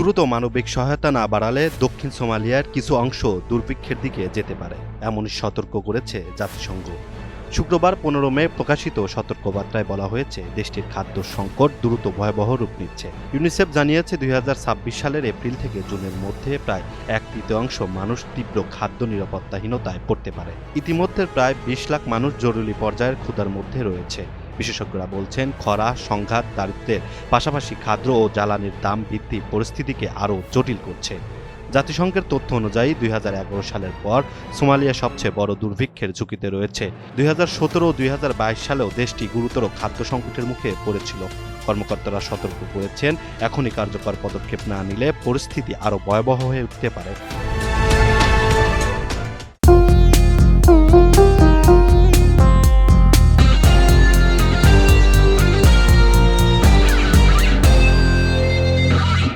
দ্রুত মানবিক সহায়তা না বাড়ালে দক্ষিণ সোমালিয়ার কিছু অংশ দুর্ভিক্ষের দিকে যেতে পারে, এমনই সতর্ক করেছে জাতিসংঘ। শুক্রবার 15 মে প্রকাশিত সতর্কবার্তায় বলা হয়েছে, দেশটির খাদ্য সংকট দ্রুত ভয়াবহ রূপ নিচ্ছে। ইউনিসেফ জানিয়েছে 2026 সালের এপ্রিল থেকে জুনের মধ্যে প্রায় 1/3 মানুষ তীব্র খাদ্য নিরাপত্তাহীনতায় পড়তে পারে। ইতিমধ্যে প্রায় 20 লাখ মানুষ জরুরি পর্যায়ের ক্ষুধার মধ্যে রয়েছে। বিশেষজ্ঞরা বলছেন, খরা, সংঘাত, দারিদ্র্যের পাশাপাশি খাদ্য ও জ্বালানির দাম বৃদ্ধি পরিস্থিতিকে আরও জটিল করছে। জাতিসংঘের তথ্য অনুযায়ী 2011 সালের পর সোমালিয়া সবচেয়ে বড় দুর্ভিক্ষের ঝুঁকিতে রয়েছে। 2017 ও 2022 সালেও দেশটি গুরুতর খাদ্য সংকটের মুখে পড়েছিল। কর্মকর্তারা সতর্ক করেছেন, এখনই কার্যকর পদক্ষেপ না নিলে পরিস্থিতি আরও ভয়াবহ হয়ে উঠতে পারে।